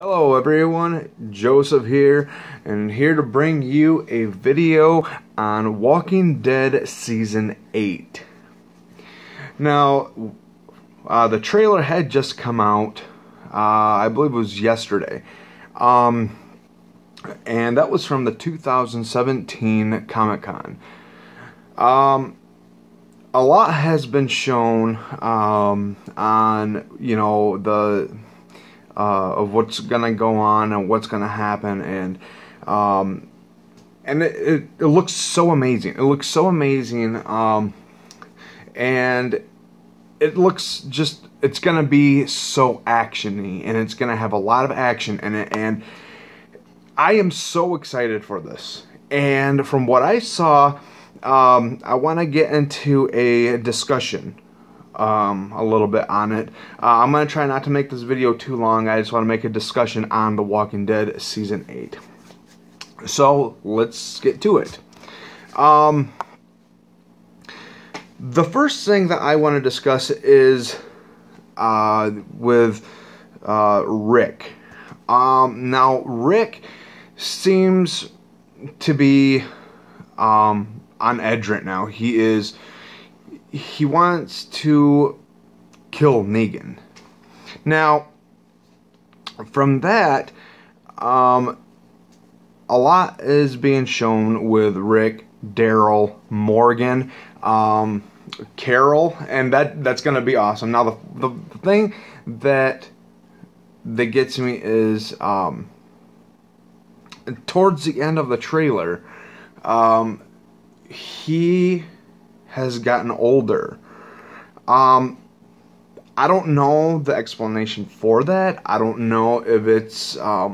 Hello everyone, Joseph here, and here to bring you a video on Walking Dead Season 8. Now, the trailer had just come out, I believe it was yesterday, and that was from the 2017 Comic-Con. A lot has been shown on, of what's gonna go on and what's gonna happen, and it looks so amazing. It looks so amazing, and it looks just, it's gonna be so actiony, and it's gonna have a lot of action in it, and I am so excited for this. And from what I saw, I want to get into a discussion a little bit on it. I'm going to try not to make this video too long. I just want to make a discussion on The Walking Dead Season 8. So, let's get to it. The first thing that I want to discuss is with Rick. Now, Rick seems to be on edge right now. He wants to kill Negan. Now, from that, a lot is being shown with Rick, Daryl, Morgan, Carol, and that's going to be awesome. Now, the thing that gets me is towards the end of the trailer, he has gotten older. I don't know the explanation for that. I don't know if it's a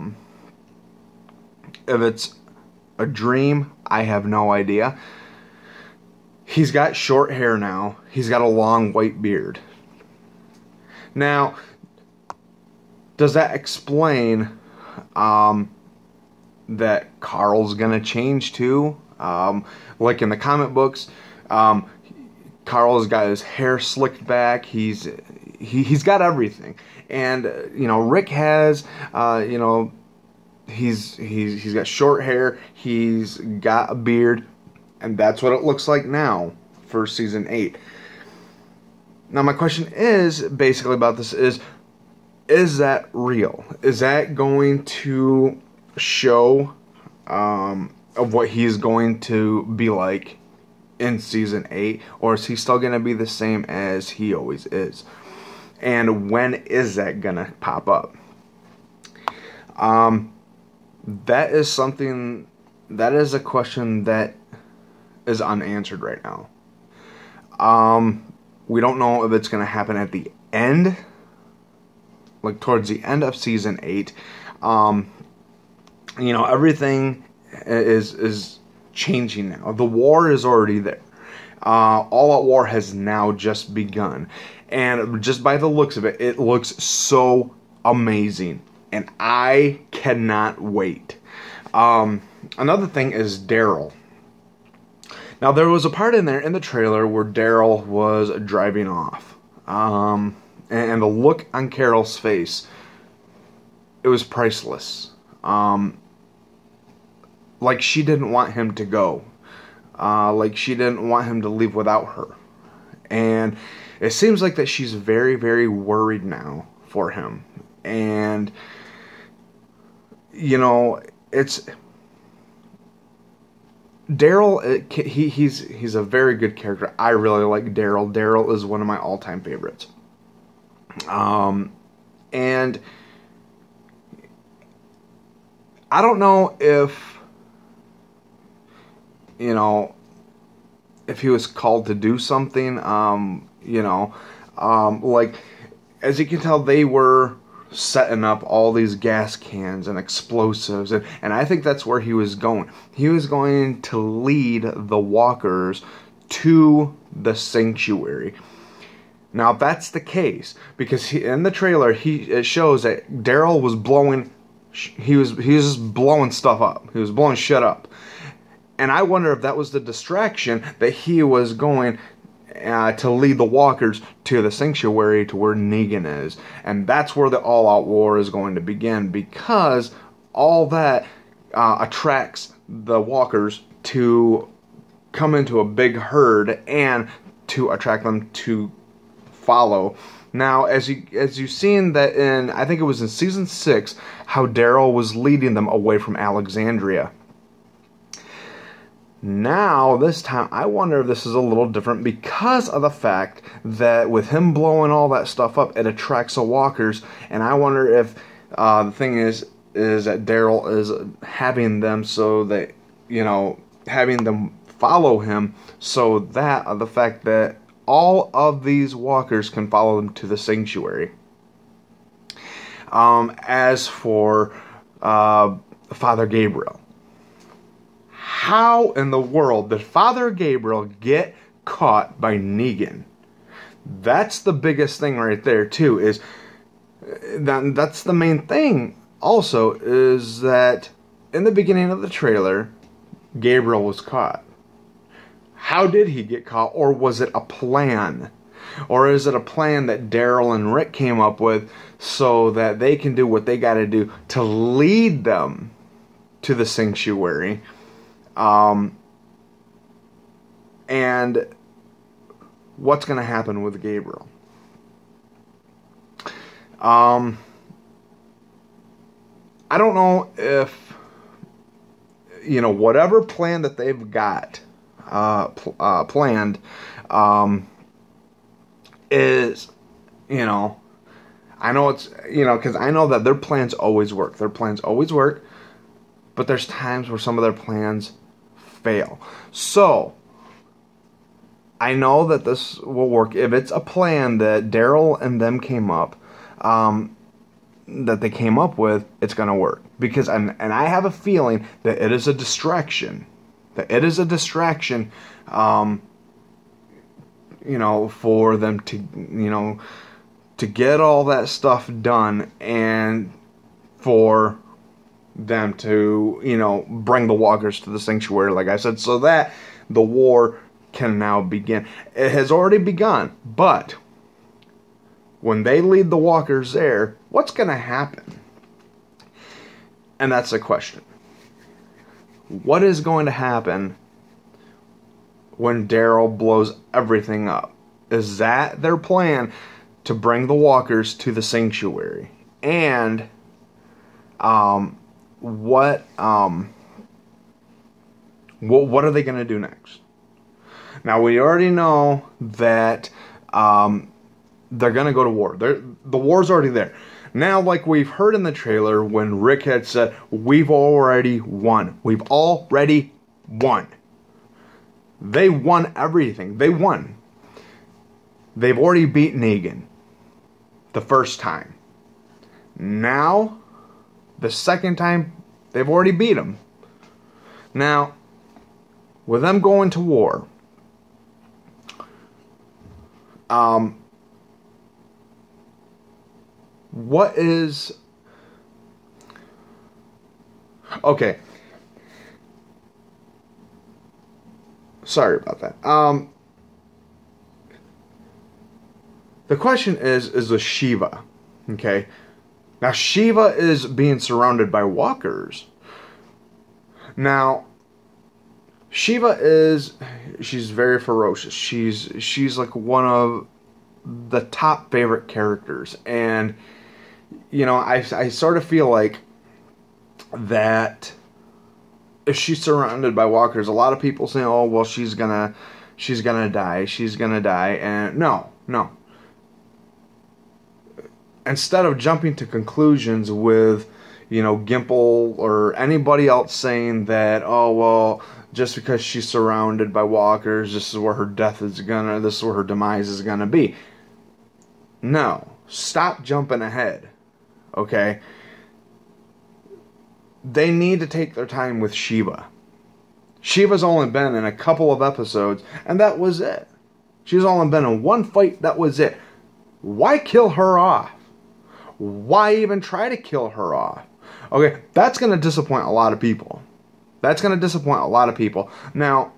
dream. I have no idea. He's got short hair now. He's got a long white beard. Now, does that explain that Carl's gonna change too? Like in the comic books, Carl's got his hair slicked back. He's got everything, and Rick has he's got short hair. He's got a beard, and that's what it looks like now for Season 8. Now my question is basically about this: is that real? Is that going to show of what he's going to be like in Season 8, or is he still going to be the same as he always is? And when is that going to pop up? That is something, that is a question that is unanswered right now. We don't know if it's going to happen at the end, like towards the end of Season 8. Everything is changing now. The war is already there. All Out War has now just begun, and just by the looks of it, it looks so amazing, and I cannot wait. Another thing is Daryl. Now, there was a part in there in the trailer where Daryl was driving off, and the look on Carol's face, it was priceless. Like she didn't want him to go. Like she didn't want him to leave without her. And it seems like that she's very, very worried now for him. And, it's... Daryl, he's a very good character. I really like Daryl. Daryl is one of my all-time favorites. And I don't know if if he was called to do something, like, as you can tell, they were setting up all these gas cans and explosives, and I think that's where he was going. He was going to lead the walkers to the sanctuary. Now, if that's the case, because in the trailer, it shows that Daryl was blowing, he was just blowing stuff up. He was blowing shit up. And I wonder if that was the distraction that he was going to lead the walkers to the sanctuary, to where Negan is. And that's where the all-out war is going to begin, because all that attracts the walkers to come into a big herd and to attract them to follow. Now, as you've seen that in, I think it was in season 6, how Daryl was leading them away from Alexandria. Now, this time, I wonder if this is a little different because of the fact that with him blowing all that stuff up, it attracts the walkers, and I wonder if the thing is that Daryl is having them so that, having them follow him, so that the fact that all of these walkers can follow them to the sanctuary. As for Father Gabriel, how in the world did Father Gabriel get caught by Negan? That's the biggest thing right there, too, is that's the main thing also, is that in the beginning of the trailer, Gabriel was caught. How did he get caught? Or was it a plan? Or is it a plan that Daryl and Rick came up with so that they can do what they got to do to lead them to the sanctuary? And what's going to happen with Gabriel? I don't know if, whatever plan that they've got planned is, I know it's, because I know that their plans always work. Their plans always work, but there's times where some of their plans fail. So, I know that this will work if it's a plan that Daryl and them came up, that they came up with, it's going to work. Because, and I have a feeling that it is a distraction. That it is a distraction, for them to, to get all that stuff done, and for them to, bring the walkers to the sanctuary, like I said, so that the war can now begin. It has already begun, but when they lead the walkers there, what's going to happen? And that's the question. What is going to happen when Daryl blows everything up? Is that their plan, to bring the walkers to the sanctuary? And what are they going to do next? Now, we already know that they're going to go to war. The war's already there. Now, like we've heard in the trailer, when Rick had said, we've already won. We've already won. They won everything. They won. They've already beat Negan the first time. Now, the second time, they've already beat him. Now, with them going to war, what is... Okay. Sorry about that. The question is with Shiva. Okay. Now, Shiva is being surrounded by walkers. Now, Shiva she's very ferocious. She's like one of the top favorite characters. And, I sort of feel like that if she's surrounded by walkers, a lot of people say, oh, well, she's gonna die. And no. Instead of jumping to conclusions with, Gimple or anybody else saying that, oh, well, just because she's surrounded by walkers, this is where her demise is gonna be. No. Stop jumping ahead. Okay? They need to take their time with Shiva. Shiva's only been in a couple of episodes, and that was it. She's only been in one fight, that was it. Why kill her off? Why even try to kill her off? Okay, that's going to disappoint a lot of people. Now,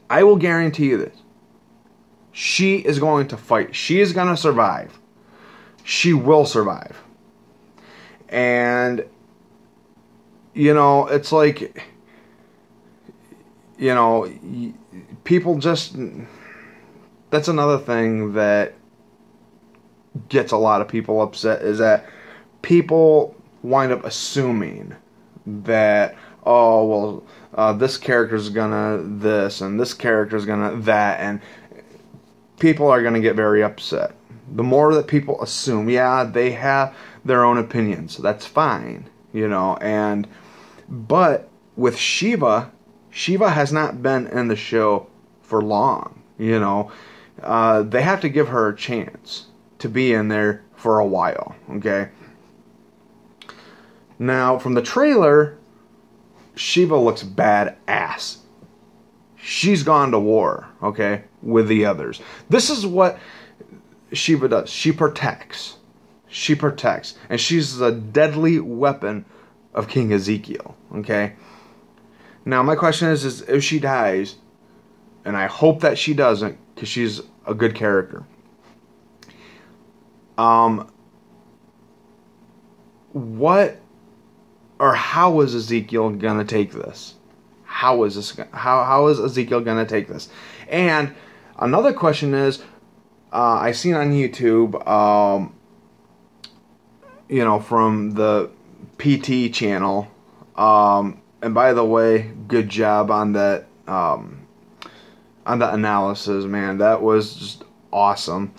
I will guarantee you this. She is going to fight. She is going to survive. She will survive. And, you know, it's like, you know, people just, that's another thing that gets a lot of people upset, is that people wind up assuming that, oh, well, this character's gonna this, and this character's gonna that, and people are gonna get very upset. The more that people assume, yeah, they have their own opinions, that's fine, you know, but with Shiva has not been in the show for long, you know. They have to give her a chance to be in there for a while, okay? Now, from the trailer, Shiva looks badass. She's gone to war, okay, with the others. This is what Shiva does. She protects. She protects. And she's the deadly weapon of King Ezekiel, okay? Now, my question is if she dies, and I hope that she doesn't, because she's a good character, what or how is Ezekiel gonna take this? How is Ezekiel gonna take this? And another question is, I seen on YouTube, you know, from the PT channel, and by the way, good job on that, on the analysis, man. That was just awesome.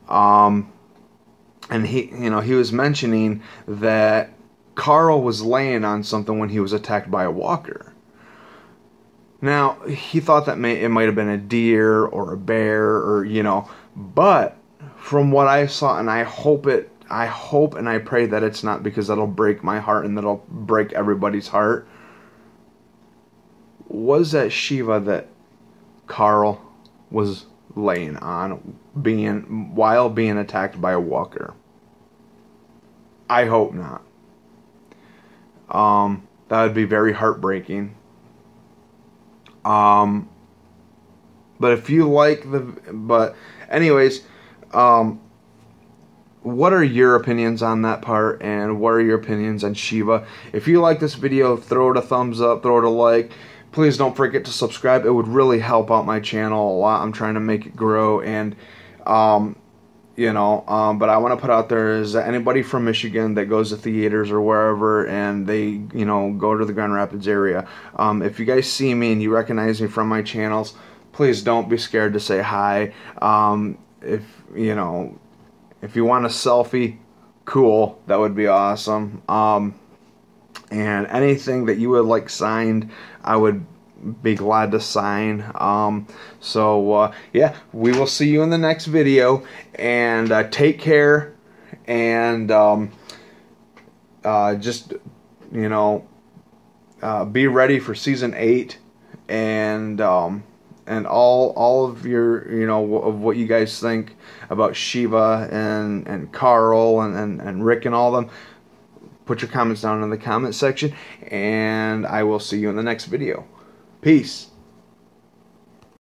And he, you know, he was mentioning that Carl was laying on something when he was attacked by a walker. Now, he thought that it might have been a deer or a bear, or, you know, but from what I saw, and I hope and I pray that it's not, because that'll break my heart and that'll break everybody's heart, was that Shiva that Carl was laying on while being attacked by a walker. I hope not. That would be very heartbreaking. But if you like but anyways, what are your opinions on that part, and what are your opinions on Shiva? If you like this video, throw it a thumbs up, throw it a like. Please don't forget to subscribe. It would really help out my channel a lot. I'm trying to make it grow, and you know, but I want to put out there is that anybody from Michigan that goes to theaters or wherever, and they, you know, go to the Grand Rapids area, if you guys see me and you recognize me from my channels, please don't be scared to say hi. If you know, if you want a selfie, cool, that would be awesome. And anything that you would like signed, I would be glad to sign. Yeah, we will see you in the next video, and take care, and just, you know, be ready for season 8, and all of your, you know, of what you guys think about Shiva and Carl and Rick and all of them. Put your comments down in the comment section, and I will see you in the next video. Peace.